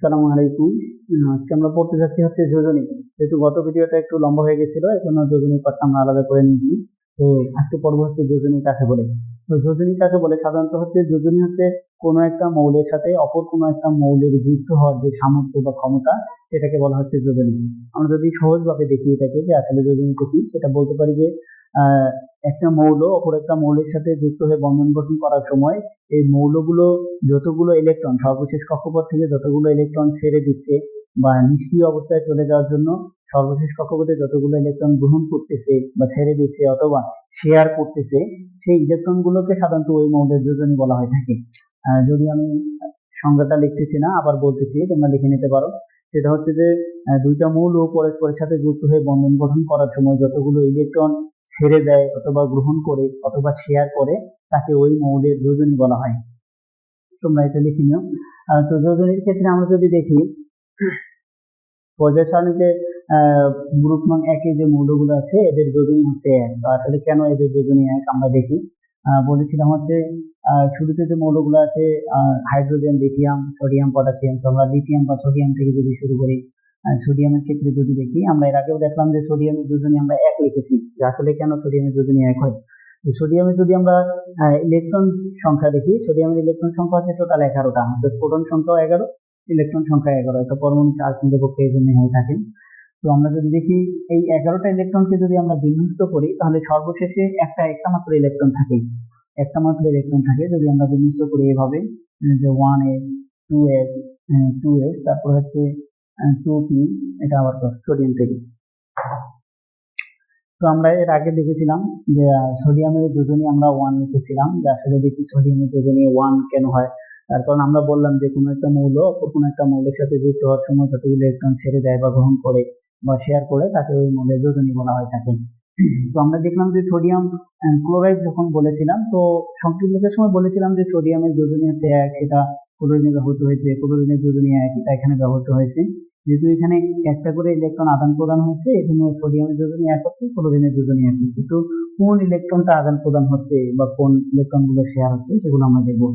আসসালামু আলাইকুম। আজকে আমরা পড়তে যাচ্ছি হচ্ছে যোজনী। যেহেতু গত ভিডিওটা একটু লম্বা হয়ে গেছিল, এজন্য যোজনী পাঠটা আমরা আলাদা করে নিয়েছি। তো আজকে পড়বো হচ্ছে যোজনী কাকে বলে। তো যোজনী কাকে বলে, সাধারণত হচ্ছে যোজনী হচ্ছে কোনো একটা মৌলের সাথে অপর কোনো একটা মৌলের যুক্ত হওয়ার যে সামর্থ্য বা ক্ষমতা, সেটাকে বলা হচ্ছে যোজনী। আমরা যদি সহজভাবে দেখি এটাকে, যে আসলে যোজনীটা কি, সেটা বলতে পারি যে আহ একটা মৌল অপর একটা মৌলের সাথে যুক্ত হয়ে বন্ধন গঠন করার সময় এই মৌলগুলো যতগুলো ইলেকট্রন সর্বশেষ কক্ষপথ থেকে যতগুলো ইলেকট্রন ছেড়ে দিচ্ছে বা নিষ্ক্রিয় অবস্থায় চলে যাওয়ার জন্য সর্বশেষ কক্ষপথে যতগুলো ইলেকট্রন গ্রহণ করতেছে বা ছেড়ে দিচ্ছে অথবা শেয়ার করতেছে, সেই ইলেকট্রন গুলোকে সাধারণত ওই মৌলের যোজনী বলা হয়ে থাকে। যদি আমি সংজ্ঞাটা লিখতেছি না, আবার বলতেছি, তোমরা লিখে নিতে পারো। সেটা হচ্ছে যে দুইটা মৌল পরস্পরের সাথে যুক্ত হয়ে বন্ধন গঠন করার সময় যতগুলো ইলেকট্রন ছেড়ে দেয় অথবা গ্রহণ করে অথবা শেয়ার করে, তাকে ওই মৌলের যোজনী বলা হয়। তোমরা এটা লিখে নিও। তো যোজনীর ক্ষেত্রে আমরা যদি দেখি, পর্যায় সারণীতে গ্রুপ নং একে যে মৌলগুলো আছে এদের যোজনী হচ্ছে এক। তো আসলে কেন এদের যোজনী এক আমরা দেখি। বলেছিলাম হচ্ছে শুরুতে যে মৌলগুলো আছে হাইড্রোজেন, লিথিয়াম, সোডিয়াম, পটাশিয়াম। তো আমরা লিথিয়াম বা সোডিয়াম থেকে যদি শুরু করি, সোডিয়ামের ক্ষেত্রে যদি দেখি, আমরা এর আগেও দেখলাম যে সোডিয়ামের যোজনী আমরা এক লিখেছি। যে আসলে কেন সোডিয়ামের যোজনী এক হয়। সোডিয়ামের যদি আমরা ইলেকট্রন সংখ্যা দেখি, সোডিয়ামের ইলেকট্রন সংখ্যা হচ্ছে টোটাল 11টা, প্রোটন সংখ্যা 11, ইলেকট্রন সংখ্যা 11। এটা পরমাণু চার্জ নিরপেক্ষ এই জন্য হয়ে থাকে। তো আমরা যদি দেখি এই 11টা ইলেকট্রনকে যদি আমরা বিন্যস্ত করি, তাহলে সর্বশেষে একটা মাত্র ইলেকট্রন থাকে। একটা মাত্র ইলেকট্রন থাকে যদি আমরা বিন্যস্ত করি এভাবে, যে 1s 2s 2s, তারপর হচ্ছে 2p, এটা আবার সোডিয়াম থেকে। তো আমরা এর আগে দেখেছিলাম যে সোডিয়ামের যোজনী আমরা 1 লিখেছিলাম। যে আসলে দেখি সোডিয়ামের যোজনী 1 কেন হয়, তার কারণ আমরা বললাম যে কোনো একটা মৌল অপর কোনো একটা মৌলের সাথে যুক্ত হওয়ার সময় যতগুলো ইলেকট্রন ছেড়ে দেয় বা গ্রহণ করে বা শেয়ার করে, তাকে ওই মৌলের যোজনী বলা হয় থাকে। তো আমরা দেখলাম যে সোডিয়াম ক্লোরাইড যখন বলেছিলাম, তো সংক্ষিপ্তের সময় বলেছিলাম যে সোডিয়ামের যোজনী হচ্ছে এক, সেটা ক্লোরিনে ব্যবহৃত হয়েছে। ক্লোরিনের যোজনী এক, এটা এখানে ব্যবহৃত হয়েছে। যেহেতু এখানে একটা করে ইলেকট্রন আদান প্রদান হচ্ছে, এজন্য সোডিয়ামের যোজনী এক হচ্ছে, ক্লোরিনের যোজনী এক। কিন্তু কোন ইলেকট্রনটা আদান প্রদান হচ্ছে বা কোন ইলেকট্রন গুলো শেয়ার হচ্ছে, সেগুলো আমরা দেখবো।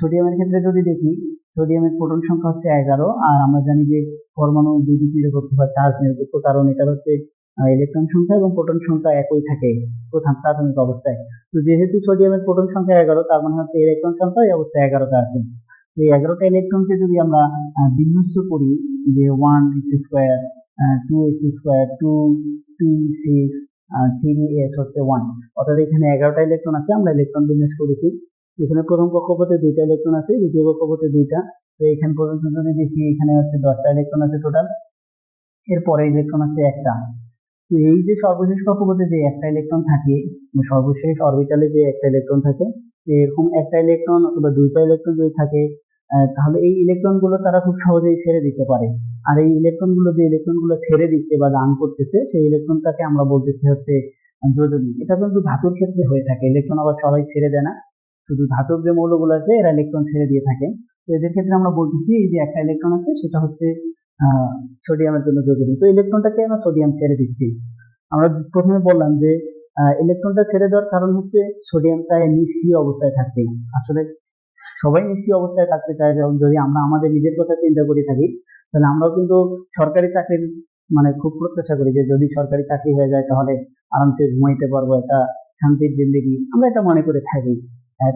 সোডিয়ামের ক্ষেত্রে যদি দেখি, সোডিয়ামের প্রোটন সংখ্যা হচ্ছে 11। আর আমরা জানি যে পরমাণু দুই দিক নিরপেক্ষ বা চার্জ নিরপেক্ষ, কারণ এটা হচ্ছে ইলেকট্রন সংখ্যা এবং প্রোটন সংখ্যা একই থাকে প্রথম প্রাথমিক অবস্থায়। তো যেহেতু সোডিয়ামের প্রোটন সংখ্যা 11, তার মানে হচ্ছে ইলেকট্রন সংখ্যা এই অবস্থায় 11টা আছে। এই 11টা ইলেকট্রনকে যদি আমরা বিন্যস্ত করি, যে 1s², 2s², 2p6, 3s হচ্ছে 1, অর্থাৎ এখানে 11টা ইলেকট্রন আছে। আমরা ইলেকট্রন বিন্যাস করেছি। এখানে প্রথম কক্ষপথে 2টা ইলেকট্রন আছে, দ্বিতীয় কক্ষপথে 2টা। তো এখানে পর্যন্ত যদি দেখি, এখানে হচ্ছে 10টা ইলেকট্রন আছে টোটাল। এরপরে ইলেকট্রন আছে একটা। তো এই যে সর্বশেষ কক্ষপথে যে একটা ইলেকট্রন থাকে, সর্বশেষ অরবিটালে যে একটা ইলেকট্রন থাকে, এরকম একটা ইলেকট্রন অথবা 2টা ইলেকট্রন যদি থাকে, তাহলে এই ইলেকট্রন গুলো তারা খুব সহজেই ছেড়ে দিতে পারে। আর এই ইলেকট্রন গুলো যে ইলেকট্রন গুলো ছেড়ে দিচ্ছে বা দান করতেছে, সেই ইলেকট্রনটাকে আমরা বলতেছি হচ্ছে যোজনী। এটা কিন্তু ধাতুর ক্ষেত্রে হয়ে থাকে। ইলেকট্রন আবার সবাই ছেড়ে দেয় না, শুধু ধাতুর যে মৌলগুলো আছে এরা ইলেকট্রন ছেড়ে দিয়ে থাকে। তো এদের ক্ষেত্রে আমরা বলতেছি এই যে একটা ইলেকট্রন আছে, সেটা হচ্ছে সোডিয়ামের জন্য যোজনী। তো ইলেকট্রনটা কেন সোডিয়াম ছেড়ে দিচ্ছি, আমরা প্রথমে বললাম যে ইলেকট্রনটা ছেড়ে দেওয়ার কারণ হচ্ছে সোডিয়ামটা নিষ্ক্রিয় অবস্থায় থাকতে। আসলে সবাই নিষ্ক্রিয় অবস্থায় থাকতে চায়। যেমন যদি আমরা আমাদের নিজের কথা চিন্তা করে থাকি, তাহলে আমরাও কিন্তু সরকারি চাকরির মানে খুব প্রত্যাশা করি, যে যদি সরকারি চাকরি হয়ে যায় তাহলে আরামসে ঘুমাইতে পারবো, একটা শান্তির জিন্দেগি, আমরা এটা মনে করে থাকি।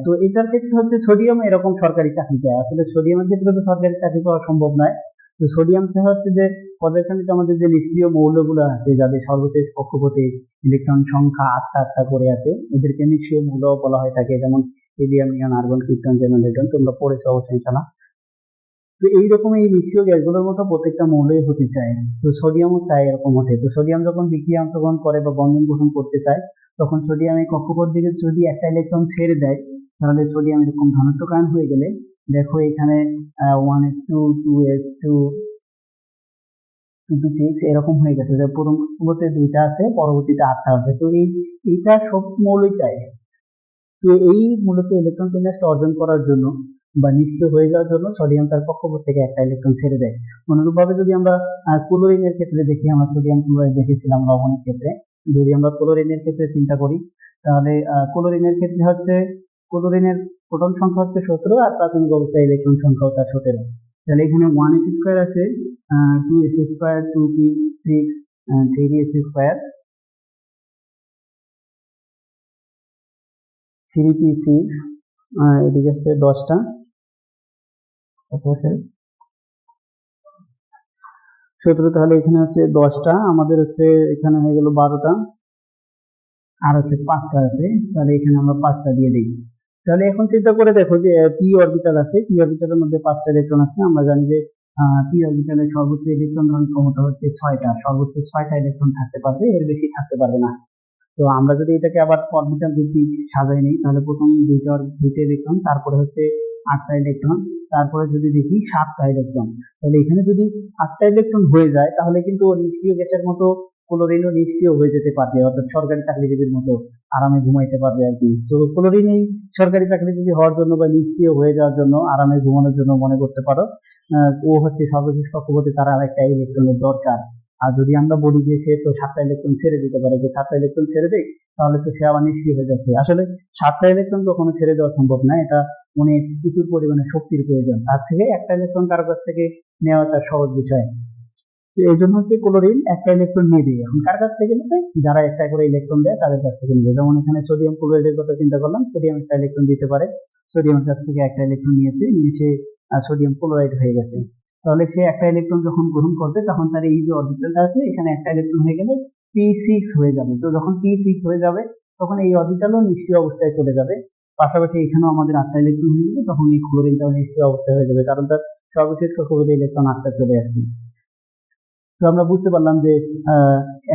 তো এটার ক্ষেত্রে হচ্ছে সোডিয়াম এরকম সরকারি চাকরি চায়। আসলে সোডিয়ামের ক্ষেত্রে তো সরকারি চাকরি পাওয়া সম্ভব নয়। তো সোডিয়াম ছাড়া হচ্ছে যে পদার্থনীতে আমাদের যে নিষ্ক্রিয় মৌলগুলো আছে, যাদের সর্বশেষ কক্ষপথে ইলেকট্রন সংখ্যা 8টা করে আছে, এদেরকে নিষ্ক্রিয় মৌল বলা হয় থাকে। যেমন হিলিয়াম, নিয়ন, আর্গন, ক্রিপ্টন, জেনন, রেডন, তোমরা পড়েছো অবশ্যই ইনশাআল্লাহ। তো এইরকম এই নিষ্ক্রিয় গ্যাসগুলোর মতো প্রত্যেকটা মৌলই হতে চায়। তো সোডিয়ামও চায় এরকম হতে। তো সোডিয়াম যখন বিক্রিয়া অংশগ্রহণ করে বা বন্ধন গঠন করতে চায়, তখন সোডিয়াম এই কক্ষপথ দিকে যদি একটা ইলেকট্রন ছেড়ে দেয়, তাহলে সোডিয়াম এরকম ধনাত্মক আয়ন হয়ে গেলে, দেখো এখানে 1s2, 2s2, 2p6 এরকম হয়ে গেছে। যে প্রথম কক্ষপথে 2টা আছে, পরবর্তীতে 8টা আছে। তো এইটা সব মৌলই চায়। তো এই মূলত ইলেকট্রন বিন্যাসটা অর্জন করার জন্য বা নিষ্ক্রিয় হয়ে যাওয়ার জন্য সোডিয়াম তার কক্ষপথ থেকে একটা ইলেকট্রন ছেড়ে দেয়। অনুরূপভাবে যদি আমরা ক্লোরিনের ক্ষেত্রে দেখি, আমরা সোডিয়াম ক্লোরাইড দেখেছিলাম লবণের ক্ষেত্রে। যদি আমরা ক্লোরিনের ক্ষেত্রে চিন্তা করি, তাহলে ক্লোরিনের ক্ষেত্রে হচ্ছে ক্লোরিনের প্রোটন সংখ্যা হচ্ছে 17, আর প্রাথমিক অবস্থায় ইলেকট্রন সংখ্যা হচ্ছে 17। তাহলে এখানে 1s স্কয়ার আছে, 2s square, 2p 6, 3s square, 3p 6, এদিকে হচ্ছে 10টা, কত আছে 17। তাহলে এখানে হচ্ছে 10টা, আমাদের হচ্ছে এখানে হয়ে গেল 12টা, আর হচ্ছে 5টা আছে, তাহলে এখানে আমরা 5টা দিয়ে দিই। তাহলে এখন চিন্তা করে দেখো যে পি অরবিটাল আছে, পি অরবিটালের মধ্যে 5টা ইলেকট্রন আছে। আমরা জানি যে পি অরবিটালের সর্বোচ্চ ইলেকট্রন ধারণ ক্ষমতা হচ্ছে 6টা, সর্বোচ্চ 6টা ইলেকট্রন থাকতে পারবে, এর বেশি থাকতে পারবে না। তো আমরা যদি এটাকে আবার অরবিটাল ভিত্তিক সাজাই নিই, তাহলে প্রথম দুইটা ইলেকট্রন, তারপরে হচ্ছে 8টা ইলেকট্রন, তারপরে যদি দেখি 7টা ইলেকট্রন। তাহলে এখানে যদি 8টা ইলেকট্রন হয়ে যায়, তাহলে কিন্তু নিষ্ক্রিয় গ্যাসের মতো ক্লোরিনও নিষ্ক্রিয় হয়ে যেতে পারবে, অর্থাৎ সরকারি চাকরিজীবীর মতো আরামে ঘুমাইতে পারবে আর কি। তো ক্লোরিন এই সরকারি চাকরিজীবী হওয়ার জন্য বা নিষ্ক্রিয় হয়ে যাওয়ার জন্য, আরামে ঘুমানোর জন্য মনে করতে পারো ও হচ্ছে সর্বশেষ কক্ষপথে তার আর একটা ইলেকট্রনের দরকার। আর যদি আমরা বলি যে সে তো 7টা ইলেকট্রন ছেড়ে দিতে পারে, যে 7টা ইলেকট্রন ছেড়ে দেয়, তাহলে তো সে আবার নিষ্ক্রিয় হয়ে যাচ্ছে। আসলে 7টা ইলেকট্রন কখনো ছেড়ে দেওয়া সম্ভব না, এটা অনেক প্রচুর পরিমাণে শক্তির প্রয়োজন। তার থেকে একটা ইলেকট্রন কারো কাছ থেকে নেওয়াটা সহজ বিষয়। তো এই জন্য হচ্ছে ক্লোরিন একটা ইলেকট্রন নেবে। এখন কার কাছ থেকে নেবে? যারা একটা করে ইলেকট্রন দেয় তাদের কাছ থেকে নেবে। যেমন এখানে সোডিয়াম ক্লোরাইডের কথা চিন্তা করলাম, সোডিয়াম একটা ইলেকট্রন দিতে পারে, সোডিয়ামের কাছ থেকে একটা ইলেকট্রন নিয়ে সোডিয়াম ক্লোরাইড হয়ে গেছে। তাহলে সে একটা ইলেকট্রন যখন গ্রহণ করবে, তখন তার এই যে অরবিটালটা আছে, এখানে একটা ইলেকট্রন হয়ে গেলে p6 হয়ে যাবে। তো যখন p6 হয়ে যাবে, তখন এই অরবিটালও নিষ্ক্রিয় অবস্থায় চলে যাবে। পাশাপাশি এখানেও আমাদের 8টা ইলেকট্রন হয়ে যাবে, তখন এই ক্লোরিনটাও নিষ্ক্রিয় অবস্থায় হয়ে যাবে, কারণ তার সর্বশেষ কক্ষপথে ইলেকট্রন 8টা চলে আসছে। তো আমরা বুঝতে পারলাম যে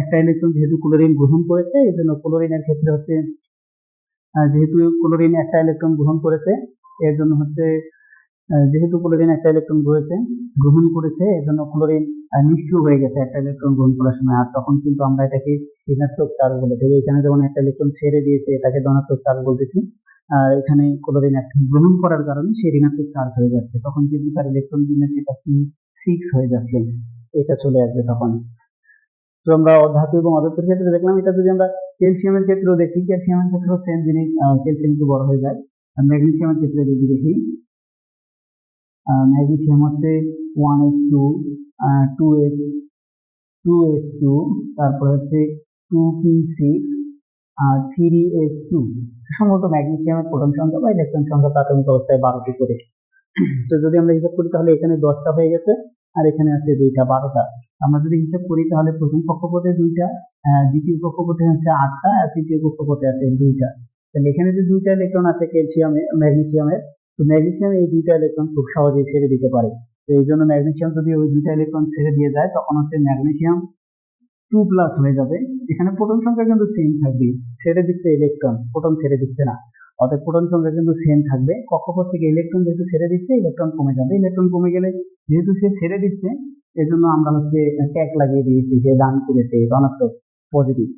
একটা ইলেকট্রন যেহেতু ক্লোরিন গ্রহণ করেছে, এই জন্য ক্লোরিনের ক্ষেত্রে হচ্ছে যেহেতু ক্লোরিন একটা ইলেকট্রন গ্রহণ করেছে, এর জন্য হচ্ছে যেহেতু ক্লোরিন একটা ইলেকট্রন গ্রহণ করেছে, এর জন্য ক্লোরিন নিষ্ক্রিয় হয়ে গেছে একটা ইলেকট্রন গ্রহণ করার সময়। আর তখন কিন্তু আমরা এটাকে ঋণাত্মক চার্জ বলে থাকি। এখানে যেমন একটা ইলেকট্রন ছেড়ে দিয়েছে, এটাকে ধনাত্মক চার্জ বলতেছি। আর এখানে ক্লোরিন একটা গ্রহণ করার কারণে সে ঋণাত্মক চার্জ হয়ে যাচ্ছে, তখন কিন্তু তার ইলেকট্রন বিন্যাস এটা p6 হয়ে যাচ্ছে, এটা চলে আসবে তখন। তো আমরা ধাতু এবং অধাতুর ক্ষেত্রে দেখলাম। এটা যদি আমরা ক্যালসিয়ামের ক্ষেত্রেও দেখি, ক্যালসিয়ামের ক্ষেত্রেও সেম জিনিস, ক্যালসিয়াম একটু বড় হয়ে যায়। ম্যাগনেসিয়ামের ক্ষেত্রে যদি দেখি, ম্যাগনেসিয়াম হচ্ছে 1s2, 2s 2s2, তারপর হচ্ছে 2p6 আর 3s2। সম্ভবত ম্যাগনেসিয়ামের প্রোটন সংখ্যা বা ইলেকট্রন সংখ্যা প্রাথমিক অবস্থায় 12টি করে। তো যদি আমরা হিসাব করি, তাহলে এখানে 10টা হয়ে গেছে, আর এখানে আছে 2টা, 12টা। আমরা যদি হিসাব করি, তাহলে প্রথম কক্ষপথে 2টা, দ্বিতীয় কক্ষপথে হচ্ছে 8টা, আর তৃতীয় কক্ষপথে আছে 2টা। তাহলে এখানে যে 2টা ইলেকট্রন আছে ম্যাগনেসিয়ামের, তো ম্যাগনেসিয়াম এই 2টা ইলেকট্রন খুব সহজেই ছেড়ে দিতে পারে। তো এই জন্য ম্যাগনেসিয়াম যদি ওই 2টা ইলেকট্রন ছেড়ে দিয়ে যায়, তখন হচ্ছে ম্যাগনেসিয়াম 2+ হয়ে যাবে। এখানে প্রোটন সংখ্যা কিন্তু সেম থাকবে, ছেড়ে দিচ্ছে ইলেকট্রন, প্রোটন ছেড়ে দিচ্ছে না। অর্থাৎ প্রোটন সংখ্যা কিন্তু সেম থাকবে। কক্ষপথ থেকে ইলেকট্রন যেহেতু ছেড়ে দিচ্ছে, ইলেকট্রন কমে যাবে। ইলেকট্রন কমে গেলে, যেহেতু সে ছেড়ে দিচ্ছে, এজন্য আমরা হচ্ছে ট্যাগ লাগিয়ে দিয়েছি যে দান করেছে, ধনাত্মক, পজিটিভ।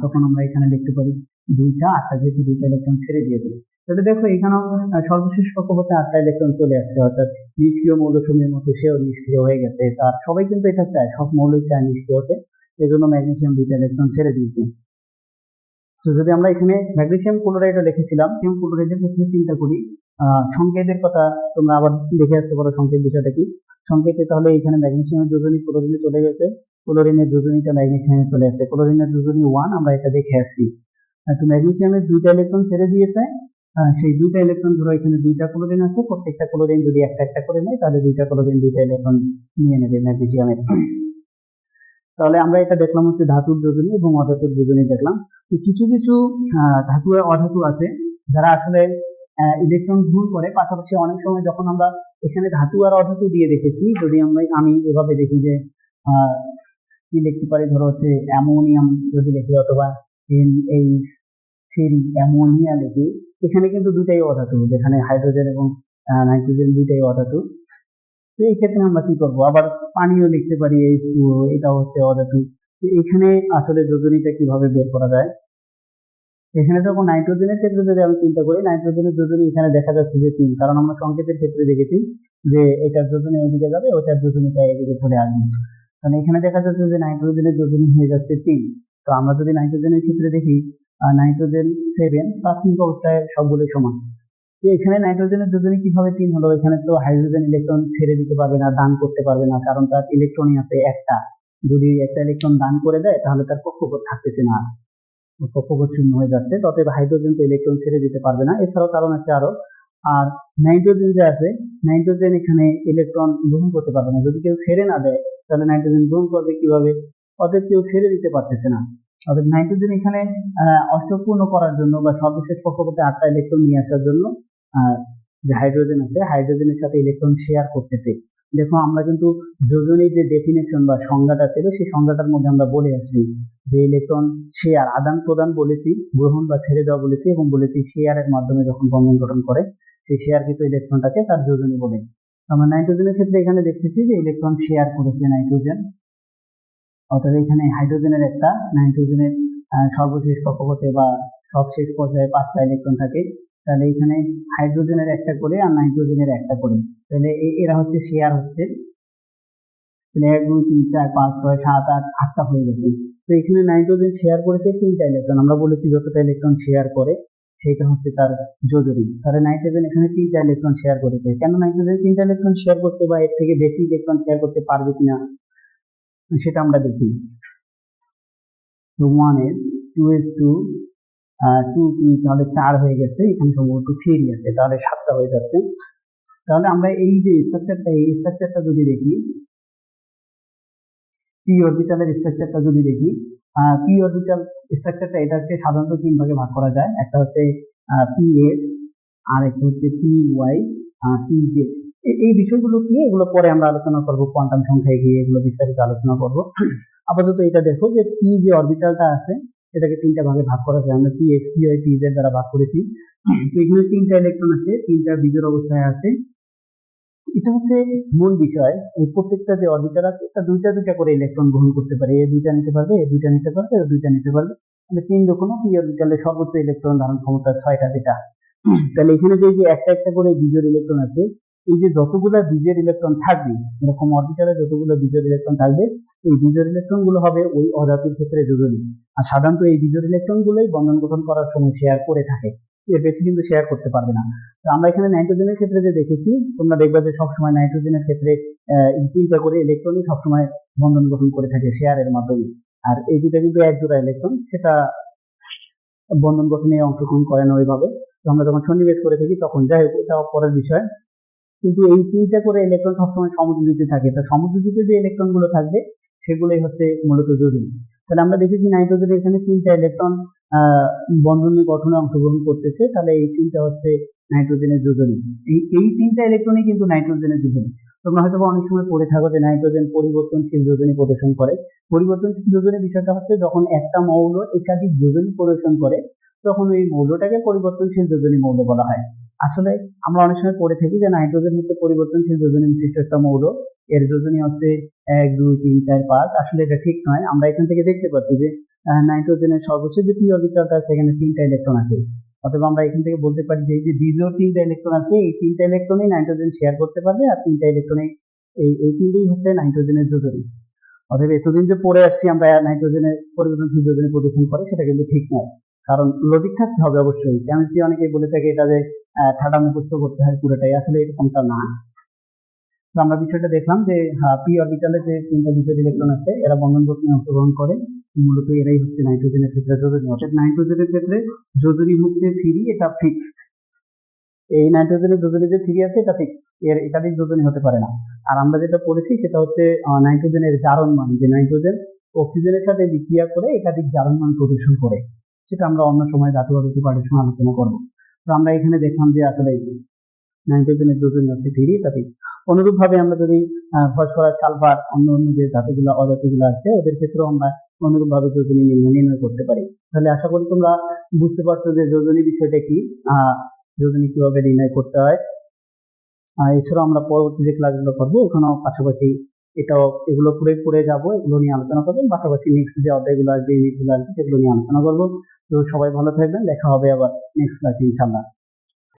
তখন আমরা এখানে লিখতে পারি 2টা, 8টা, যেহেতু 2টা ইলেকট্রন ছেড়ে দিয়ে দেবে। তাহলে দেখো এখানেও সর্বশেষ কক্ষপথে 8টা ইলেকট্রন চলে আসছে, অর্থাৎ নিষ্ক্রিয় মৌলসমূহের মতো সেও নিষ্ক্রিয় হয়ে গেছে। তার সবাই কিন্তু এটা চায়, সব মৌলই চায় নিষ্ক্রিয় হতে, এই জন্য ম্যাগনেসিয়াম 2টা ইলেকট্রন ছেড়ে দিয়েছে। তো যদি আমরা এখানে ম্যাগনেসিয়াম ক্লোরাইড লিখেছিলাম, ম্যাগনেসিয়াম ক্লোরাইডের ক্ষেত্রে চিন্তা করি, সংকেতের কথা তোমরা আবার দেখে আসতে পারো, সংকেত বিষয়টা কি। সংকেতে তাহলে এখানে ম্যাগনেসিয়ামের যোজনী ক্লোরিনে চলে গেছে, ক্লোরিনের যোজনীটা ম্যাগনেসিয়ামে চলে আসছে, ক্লোরিনের যোজনী 1, আমরা এটা দেখে আসছি। তো ম্যাগনেসিয়ামের 2টা ইলেকট্রন ছেড়ে দিয়েছে, সেই 2টা ইলেকট্রন, ধরো এখানে 2টা ক্লোরিন আছে, প্রত্যেকটা ক্লোরিন যদি একটা একটা করে নেয়, তাহলে 2টা ক্লোরিন 2টা ইলেকট্রন নিয়ে নেবে ম্যাগনেসিয়ামের। তাহলে আমরা এটা দেখলাম হচ্ছে ধাতুর যোজনী এবং অধাতুর যোজনী দেখলাম। তো কিছু কিছু ধাতু অধাতু আছে যারা আসলে ইলেকট্রন গ্রহণ করে, পাশাপাশি অনেক সময় যখন আমরা এখানে ধাতু আর অধাতু দিয়ে দেখেছি, যদি আমি এভাবে দেখি যে কি লিখতে পারি, ধরো হচ্ছে অ্যামোনিয়াম যদি লিখি, অথবা NH3 অ্যামোনিয়া লিখি, এখানে কিন্তু দুটাই অধাতু, যেখানে হাইড্রোজেন এবং নাইট্রোজেন দুটাই অধাতু। তো এই ক্ষেত্রে আমরা কি করবো, আবার পানিও লিখতে পারি H2O, এটাও হচ্ছে অধাতু। তো এখানে আসলে যোজনীটা কিভাবে বের করা যায়? এখানে যখন নাইট্রোজেনের ক্ষেত্রে যদি আমি চিন্তা করি, নাইট্রোজেনের যোজনী এখানে দেখা যাচ্ছে যে 3, কারণ আমরা সংকেতের ক্ষেত্রে দেখেছি যে এটার যোজনী ওইদিকে যাবে, ওটার যোজনীটা এদিকে চলে আসবে। কারণ এখানে দেখা যাচ্ছে যে নাইট্রোজেনের যোজনী হয়ে যাচ্ছে 3। তো আমরা যদি নাইট্রোজেনের ক্ষেত্রে দেখি, নাইট্রোজেন 7, প্রাথমিক অবস্থায় সবগুলো সমান। তো এখানে নাইট্রোজেনের যোজনী কিভাবে 3 হলো? এখানে তো হাইড্রোজেন ইলেকট্রন ছেড়ে দিতে পারবে না, দান করতে পারবে না, কারণ তার ইলেকট্রনই আছে একটা। যদি একটা ইলেকট্রন দান করে দেয় তাহলে তার কক্ষপথ থাকতেছে না, কক্ষপথ শূন্য হয়ে যাচ্ছে। অতএব হাইড্রোজেন তো ইলেকট্রন ছেড়ে দিতে পারবে না। এছাড়াও কারণ আছে আরো। আর নাইট্রোজেন যে আছে, নাইট্রোজেন এখানে ইলেকট্রন গ্রহণ করতে পারবে না। যদি কেউ ছেড়ে না দেয় তাহলে নাইট্রোজেন গ্রহণ করবে কিভাবে? অতএব কেউ ছেড়ে দিতে পারতেছে না। অতএব নাইট্রোজেন এখানে অষ্টপূর্ণ করার জন্য বা সর্বশেষ কক্ষপথে 8টা ইলেকট্রন নিয়ে আসার জন্য যে হাইড্রোজেন আছে, হাইড্রোজেনের সাথে ইলেকট্রন শেয়ার করতেছে। দেখো আমরা কিন্তু যোজনীর যে ডেফিনেশন বা সংজ্ঞাটা ছিল সেই সংজ্ঞাটার মধ্যে আমরা বলে আসছি যে ইলেকট্রন শেয়ার, আদান প্রদান বলেছি, গ্রহণ বা ছেড়ে দেওয়া বলেছি, এবং বলেছি শেয়ারের মাধ্যমে যখন বন্ধন গঠন করে সেই শেয়ারকৃত ইলেকট্রনটাকে তার যোজনী বলে। আমরা নাইট্রোজেনের ক্ষেত্রে এখানে দেখতেছি যে ইলেকট্রন শেয়ার করেছে নাইট্রোজেন। অর্থাৎ এখানে হাইড্রোজেনের একটা, নাইট্রোজেনের সর্বশেষ কক্ষপথে বা সবশেষ পর্যায়ে 5টা ইলেকট্রন থাকে। তাহলে এখানে হাইড্রোজেনের একটা করে আর নাইট্রোজেনের একটা করে, তাহলে এরা হচ্ছে শেয়ার হচ্ছে। তাহলে 1 2 3 4 5 6 7 8 8টা হয়ে গেছে। তো এখানে নাইট্রোজেন শেয়ার করেছে 3টা ইলেকট্রন। আমরা বলেছি যতটা ইলেকট্রন শেয়ার করে সেটা হচ্ছে তার যোজনী। তাহলে নাইট্রোজেন এখানে 3টা ইলেকট্রন শেয়ার করেছে। কেন নাইট্রোজেন 3টা ইলেকট্রন শেয়ার করছে বা এর থেকে বেশি ইলেকট্রন শেয়ার করতে পারবে কিনা সেটা আমরা দেখি। তো 1s 2s 2 2 3, তাহলে 4 হয়ে গেছে। এখানে সম্ভবত 3 আছে, তাহলে 7টা হয়ে যাচ্ছে। তাহলে আমরা এই যে স্ট্রাকচারটা, এই স্ট্রাকচারটা যদি দেখি, পি অরবিটালের স্ট্রাকচারটা যদি দেখি, পি অরবিটাল স্ট্রাকচারটা এটাকে সাধারণত 3 ভাগে ভাগ করা যায়। একটা হচ্ছে পি এস, আর একটা হচ্ছে পি ওয়াই, পি জে। এই বিষয়গুলো কি, এগুলো পরে আমরা আলোচনা করব, কোয়ান্টাম সংখ্যায় গিয়ে এগুলো বিস্তারিত আলোচনা করব। আপাতত এটা দেখো যে পি যে অরবিটালটা আছে এটাকে 3টা ভাগে ভাগ করা যায়। আমরা P S, P Y, P Z দ্বারা ভাগ করেছি। তো এখানে 3টা ইলেকট্রন আছে, 3টা বিজোড় অবস্থায় আছে। এটা হচ্ছে মূল বিষয়। এই প্রত্যেকটা যে অরবিটাল আছে এটা দুইটা দুইটা করে ইলেকট্রন গ্রহণ করতে পারে। এ দুইটা নিতে পারবে, এ দুইটা নিতে পারবে, এ দুইটা নিতে পারবে। তাহলে 3 দুগুণ পি অরবিটালে সর্বোচ্চ ইলেকট্রন ধারণ ক্ষমতা 6টা যেটা। তাহলে এখানে যে একটা একটা করে বিজোড় ইলেকট্রন আছে, এই যে যতগুলো বিজোড় ইলেকট্রন থাকবে, এরকম অরবিটালে যতগুলো বিজোড় ইলেকট্রন থাকবে, এই বিজোড় ইলেকট্রন গুলো হবে ওই অধাতুর ক্ষেত্রে যোজনী। আর সাধারণত এই বিজোড় ইলেকট্রন গুলোই বন্ধন গঠন করার সময় শেয়ার করে থাকে, এর বেশি কিন্তু শেয়ার করতে পারবে না। তো আমরা এখানে নাইট্রোজেনের ক্ষেত্রে যে দেখেছি, তোমরা দেখবে যে সবসময় নাইট্রোজেনের ক্ষেত্রে 3টা করে ইলেকট্রনই সবসময় বন্ধন গঠন করে থাকে শেয়ারের মাধ্যমে। আর এই দুটা কিন্তু এক জোড়া ইলেকট্রন, সেটা বন্ধন গঠনে অংশগ্রহণ করে না ওইভাবে। তো আমরা যখন সন্নিবেশ করে থাকি তখন, যাই হোক এটা পরের বিষয়। কিন্তু এই 3টা করে ইলেকট্রন সবসময় সমযোজিত থাকে। তো সমযোজিত যে ইলেকট্রন গুলো থাকবে সেগুলোই হচ্ছে মূলত যোজনী। তাহলে আমরা দেখেছি নাইট্রোজেনের এখানে 3টা ইলেকট্রন বন্ধন গঠনে অংশগ্রহণ করতেছে, তাহলে এই 3টা হচ্ছে নাইট্রোজেনের যোজনী। এই 3টা ইলেকট্রনই কিন্তু নাইট্রোজেনের যোজনী। তোমরা হয়তো অনেক সময় পড়ে থাকো যে নাইট্রোজেন পরিবর্তনশীল যোজনী প্রদর্শন করে। পরিবর্তনশীল যোজনীর বিষয়টা হচ্ছে যখন একটা মৌল একাধিক যোজনী প্রদর্শন করে তখন ওই মৌলটাকে পরিবর্তনশীল যোজনী মৌল বলা হয়। আসলে আমরা অনেক সময় পড়ে থাকি যে নাইট্রোজেন হচ্ছে পরিবর্তনশীল যোজনী বিশিষ্ট একটা মৌল, এর যোজনী হচ্ছে 1 2 3 4 5। আসলে এটা ঠিক নয়। আমরা এখান থেকে দেখতে পাচ্ছি যে নাইট্রোজেনের সর্বোচ্চ যে পি অরবিটালটা আছে এখানে 3টা ইলেকট্রন আছে। অথবা আমরা এখান থেকে বলতে পারি যে এই যে বিজোড় 3টা ইলেকট্রন আছে, এই 3টা ইলেকট্রনই নাইট্রোজেন শেয়ার করতে পারবে, আর 3টা ইলেকট্রনই এই 3টাই হচ্ছে নাইট্রোজেনের যোজনী। অতএব এতদিন যে পড়ে আসছি আমরা নাইট্রোজেনের পরিবর্তনশীল যোজনী প্রদর্শন করে, সেটা কিন্তু ঠিক নয়। কারণ লজিক থাকতে হবে অবশ্যই। কেমিস্ট্রি অনেকেই বলে থাকে এটা যে ঠাডা মুখস্থ করতে হয় পুরোটাই, আসলে এরকমটা না। তো আমরা বিষয়টা দেখলাম যে পি অরবিটালে যে 3টা বিজোড় ইলেকট্রন আছে এরা বন্ধন গঠনে অংশগ্রহণ করে, মূলত এরাই হচ্ছে নাইট্রোজেনের ক্ষেত্রে যোজনী। অর্থাৎ নাইট্রোজেনের ক্ষেত্রে যোজনী হচ্ছে 3, এটা ফিক্সড। এই নাইট্রোজেনের যোজনী যে 3 আছে এটা ফিক্সড, এর একাধিক যোজনী হতে পারে না। আর আমরা যেটা পড়েছি সেটা হচ্ছে নাইট্রোজেনের জারণ মান, যে নাইট্রোজেন অক্সিজেনের সাথে বিক্রিয়া করে একাধিক জারণ মান প্রদর্শন করে, সেটা আমরা অন্য সময় জাতীয় পদার্থ পাঠের সময় আলোচনা করবো। তো আমরা এখানে দেখলাম যে আসলে নাইট্রোজেনের যোজনী হচ্ছে 3, এটা ফিক্সড। অনুরূপ ভাবে আমরা যদি ফসফরাস, সালফার, অন্য অন্য যে ধাতুগুলো অধাতুগুলো আছে ওদের ক্ষেত্রেও আমরা অনুরূপ ভাবে যোজনী নির্ণয় করতে পারি। তাহলে আশা করি তোমরা বুঝতে পারছো যে যোজনী বিষয়টা কি, যোজনী কিভাবে নির্ণয় করতে হয়। এছাড়াও আমরা পরবর্তী যে ক্লাসগুলো করবো ওখানেও পাশাপাশি এগুলো পড়ে যাবো, এগুলো নিয়ে আলোচনা করবো। পাশাপাশি নেক্সট যে অধ্যায়গুলো আসবে, ইউনিটগুলো আসবে সেগুলো নিয়ে আলোচনা করবো। তো সবাই ভালো থাকবেন, দেখা হবে আবার নেক্সট ক্লাসে ইনশাল্লাহ।